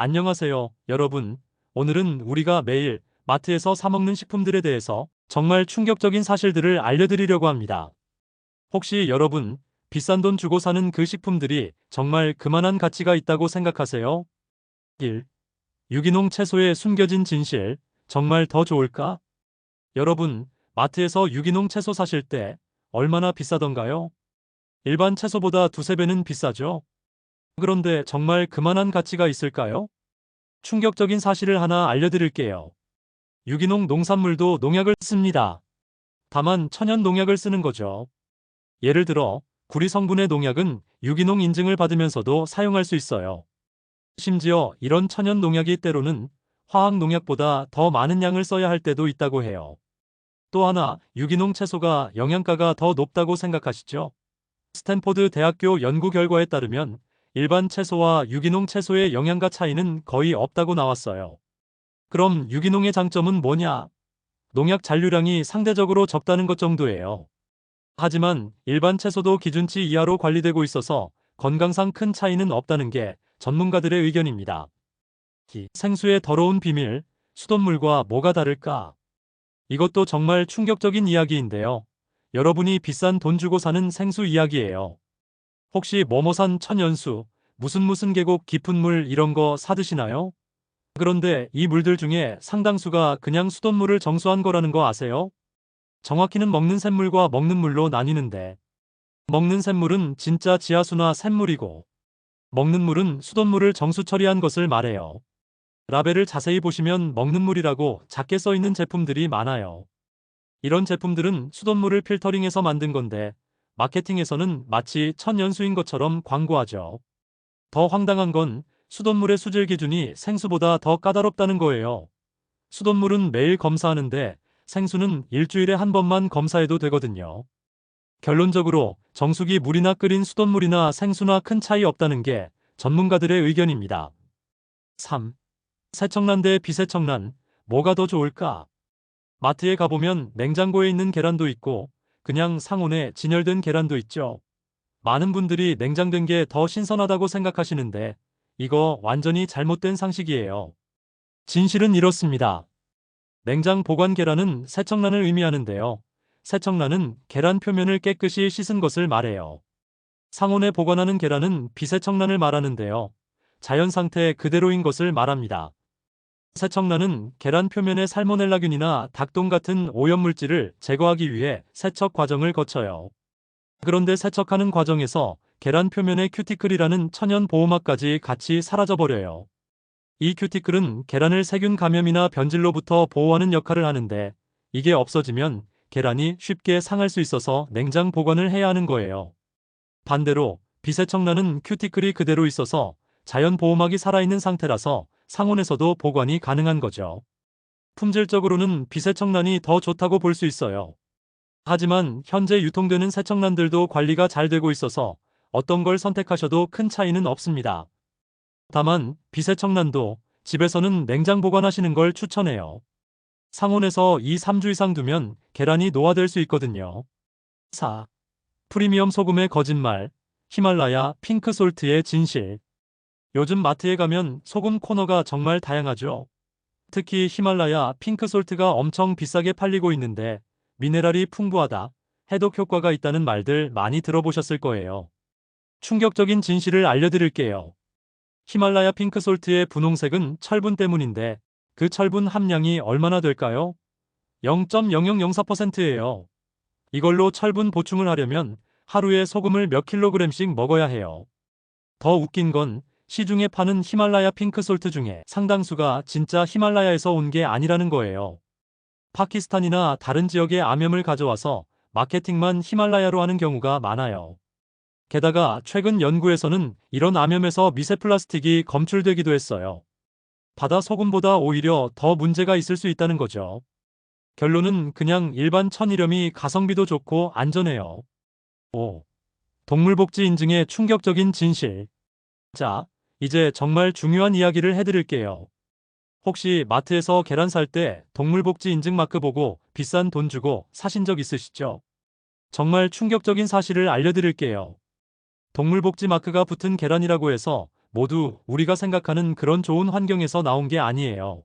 안녕하세요, 여러분. 오늘은 우리가 매일 마트에서 사 먹는 식품들에 대해서 정말 충격적인 사실들을 알려드리려고 합니다. 혹시 여러분, 비싼 돈 주고 사는 그 식품들이 정말 그만한 가치가 있다고 생각하세요? 1. 유기농 채소에 숨겨진 진실, 정말 더 좋을까? 여러분, 마트에서 유기농 채소 사실 때 얼마나 비싸던가요? 일반 채소보다 두세 배는 비싸죠? 그런데 정말 그만한 가치가 있을까요? 충격적인 사실을 하나 알려드릴게요. 유기농 농산물도 농약을 씁니다. 다만 천연 농약을 쓰는 거죠. 예를 들어 구리 성분의 농약은 유기농 인증을 받으면서도 사용할 수 있어요. 심지어 이런 천연 농약이 때로는 화학 농약보다 더 많은 양을 써야 할 때도 있다고 해요. 또 하나, 유기농 채소가 영양가가 더 높다고 생각하시죠? 스탠포드 대학교 연구 결과에 따르면 일반 채소와 유기농 채소의 영양가 차이는 거의 없다고 나왔어요. 그럼 유기농의 장점은 뭐냐? 농약 잔류량이 상대적으로 적다는 것 정도예요. 하지만 일반 채소도 기준치 이하로 관리되고 있어서 건강상 큰 차이는 없다는 게 전문가들의 의견입니다. 생수의 더러운 비밀, 수돗물과 뭐가 다를까? 이것도 정말 충격적인 이야기인데요. 여러분이 비싼 돈 주고 사는 생수 이야기예요. 혹시 뭐뭐산 천연수, 무슨 계곡 깊은 물 이런 거 사드시나요? 그런데 이 물들 중에 상당수가 그냥 수돗물을 정수한 거라는 거 아세요? 정확히는 먹는 샘물과 먹는 물로 나뉘는데, 먹는 샘물은 진짜 지하수나 샘물이고, 먹는 물은 수돗물을 정수 처리한 것을 말해요. 라벨을 자세히 보시면 먹는 물이라고 작게 써 있는 제품들이 많아요. 이런 제품들은 수돗물을 필터링해서 만든 건데, 마케팅에서는 마치 천연수인 것처럼 광고하죠. 더 황당한 건 수돗물의 수질 기준이 생수보다 더 까다롭다는 거예요. 수돗물은 매일 검사하는데 생수는 일주일에 한 번만 검사해도 되거든요. 결론적으로 정수기 물이나 끓인 수돗물이나 생수나 큰 차이 없다는 게 전문가들의 의견입니다. 3. 세척란 대 비세척란, 뭐가 더 좋을까? 마트에 가보면 냉장고에 있는 계란도 있고 그냥 상온에 진열된 계란도 있죠. 많은 분들이 냉장된 게 더 신선하다고 생각하시는데 이거 완전히 잘못된 상식이에요. 진실은 이렇습니다. 냉장 보관 계란은 세척란을 의미하는데요. 세척란은 계란 표면을 깨끗이 씻은 것을 말해요. 상온에 보관하는 계란은 비세척란을 말하는데요. 자연 상태 그대로인 것을 말합니다. 세척란은 계란 표면의 살모넬라균이나 닭똥 같은 오염물질을 제거하기 위해 세척 과정을 거쳐요. 그런데 세척하는 과정에서 계란 표면의 큐티클이라는 천연 보호막까지 같이 사라져버려요. 이 큐티클은 계란을 세균 감염이나 변질로부터 보호하는 역할을 하는데 이게 없어지면 계란이 쉽게 상할 수 있어서 냉장 보관을 해야 하는 거예요. 반대로 비세척란은 큐티클이 그대로 있어서 자연 보호막이 살아있는 상태라서 상온에서도 보관이 가능한 거죠. 품질적으로는 비세척란이 더 좋다고 볼 수 있어요. 하지만 현재 유통되는 세척란들도 관리가 잘 되고 있어서 어떤 걸 선택하셔도 큰 차이는 없습니다. 다만 비세척란도 집에서는 냉장 보관하시는 걸 추천해요. 상온에서 2, 3주 이상 두면 계란이 노화될 수 있거든요. 4. 프리미엄 소금의 거짓말, 히말라야 핑크솔트의 진실. 요즘 마트에 가면 소금 코너가 정말 다양하죠. 특히 히말라야 핑크솔트가 엄청 비싸게 팔리고 있는데 미네랄이 풍부하다, 해독 효과가 있다는 말들 많이 들어보셨을 거예요. 충격적인 진실을 알려드릴게요. 히말라야 핑크솔트의 분홍색은 철분 때문인데 그 철분 함량이 얼마나 될까요? 0.0004%예요. 이걸로 철분 보충을 하려면 하루에 소금을 몇 킬로그램씩 먹어야 해요. 더 웃긴 건 시중에 파는 히말라야 핑크솔트 중에 상당수가 진짜 히말라야에서 온 게 아니라는 거예요. 파키스탄이나 다른 지역의 암염을 가져와서 마케팅만 히말라야로 하는 경우가 많아요. 게다가 최근 연구에서는 이런 암염에서 미세 플라스틱이 검출되기도 했어요. 바다 소금보다 오히려 더 문제가 있을 수 있다는 거죠. 결론은 그냥 일반 천일염이 가성비도 좋고 안전해요. 5. 동물복지 인증의 충격적인 진실. 자, 이제 정말 중요한 이야기를 해드릴게요. 혹시 마트에서 계란 살 때 동물복지 인증 마크 보고 비싼 돈 주고 사신 적 있으시죠? 정말 충격적인 사실을 알려드릴게요. 동물복지 마크가 붙은 계란이라고 해서 모두 우리가 생각하는 그런 좋은 환경에서 나온 게 아니에요.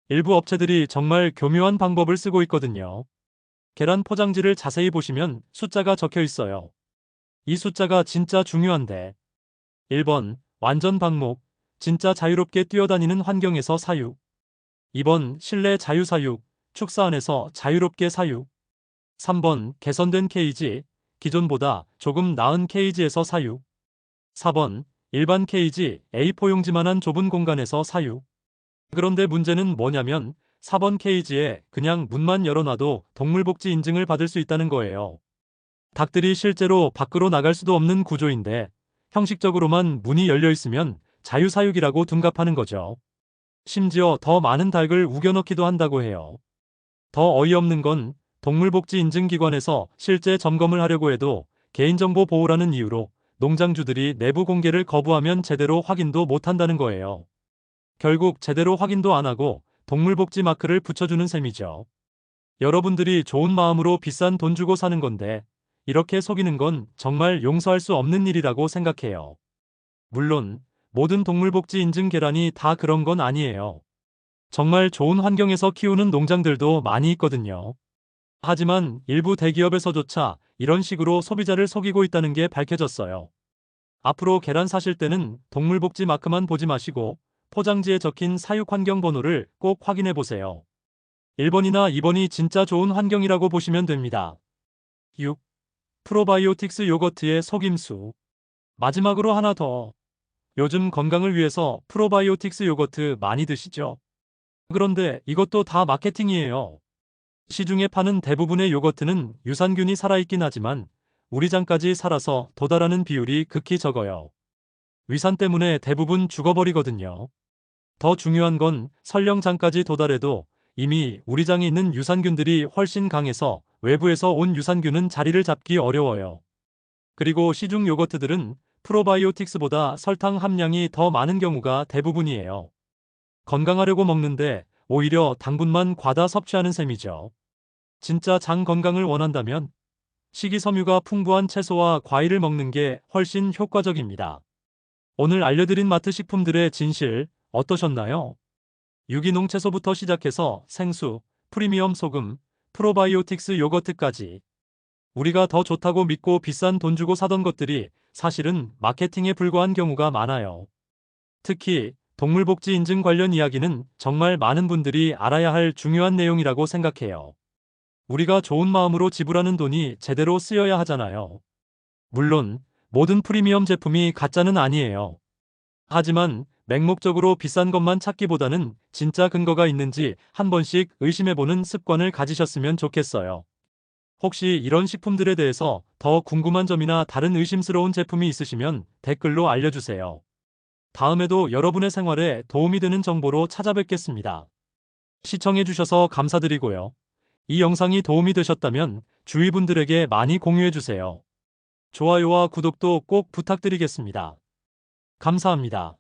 일부 업체들이 정말 교묘한 방법을 쓰고 있거든요. 계란 포장지를 자세히 보시면 숫자가 적혀 있어요. 이 숫자가 진짜 중요한데. 1번, 완전 방목, 진짜 자유롭게 뛰어다니는 환경에서 사육. 2번, 실내 자유사육, 축사 안에서 자유롭게 사육. 3번, 개선된 케이지, 기존보다 조금 나은 케이지에서 사육. 4번, 일반 케이지, A4용지만한 좁은 공간에서 사육. 그런데 문제는 뭐냐면 4번 케이지에 그냥 문만 열어놔도 동물복지 인증을 받을 수 있다는 거예요. 닭들이 실제로 밖으로 나갈 수도 없는 구조인데 형식적으로만 문이 열려 있으면 자유사육이라고 둔갑하는 거죠. 심지어 더 많은 닭을 우겨넣기도 한다고 해요. 더 어이없는 건 동물복지인증기관에서 실제 점검을 하려고 해도 개인정보 보호라는 이유로 농장주들이 내부 공개를 거부하면 제대로 확인도 못한다는 거예요. 결국 제대로 확인도 안 하고 동물복지 마크를 붙여주는 셈이죠. 여러분들이 좋은 마음으로 비싼 돈 주고 사는 건데 이렇게 속이는 건 정말 용서할 수 없는 일이라고 생각해요. 물론 모든 동물복지 인증 계란이 다 그런 건 아니에요. 정말 좋은 환경에서 키우는 농장들도 많이 있거든요. 하지만 일부 대기업에서조차 이런 식으로 소비자를 속이고 있다는 게 밝혀졌어요. 앞으로 계란 사실 때는 동물복지 마크만 보지 마시고 포장지에 적힌 사육환경 번호를 꼭 확인해 보세요. 1번이나 2번이 진짜 좋은 환경이라고 보시면 됩니다. 6. 프로바이오틱스 요거트의 속임수. 마지막으로 하나 더. 요즘 건강을 위해서 프로바이오틱스 요거트 많이 드시죠? 그런데 이것도 다 마케팅이에요. 시중에 파는 대부분의 요거트는 유산균이 살아있긴 하지만 우리장까지 살아서 도달하는 비율이 극히 적어요. 위산 때문에 대부분 죽어버리거든요. 더 중요한 건 설령장까지 도달해도 이미 우리장에 있는 유산균들이 훨씬 강해서 외부에서 온 유산균은 자리를 잡기 어려워요. 그리고 시중 요거트들은 프로바이오틱스보다 설탕 함량이 더 많은 경우가 대부분이에요. 건강하려고 먹는데 오히려 당분만 과다 섭취하는 셈이죠. 진짜 장 건강을 원한다면 식이섬유가 풍부한 채소와 과일을 먹는 게 훨씬 효과적입니다. 오늘 알려드린 마트 식품들의 진실 어떠셨나요? 유기농 채소부터 시작해서 생수, 프리미엄 소금, 프로바이오틱스 요거트까지 우리가 더 좋다고 믿고 비싼 돈 주고 사던 것들이 사실은 마케팅에 불과한 경우가 많아요. 특히 동물복지 인증 관련 이야기는 정말 많은 분들이 알아야 할 중요한 내용이라고 생각해요. 우리가 좋은 마음으로 지불하는 돈이 제대로 쓰여야 하잖아요. 물론 모든 프리미엄 제품이 가짜는 아니에요. 하지만 맹목적으로 비싼 것만 찾기보다는 진짜 근거가 있는지 한 번씩 의심해보는 습관을 가지셨으면 좋겠어요. 혹시 이런 식품들에 대해서 더 궁금한 점이나 다른 의심스러운 제품이 있으시면 댓글로 알려주세요. 다음에도 여러분의 생활에 도움이 되는 정보로 찾아뵙겠습니다. 시청해주셔서 감사드리고요. 이 영상이 도움이 되셨다면 주위 분들에게 많이 공유해주세요. 좋아요와 구독도 꼭 부탁드리겠습니다. 감사합니다.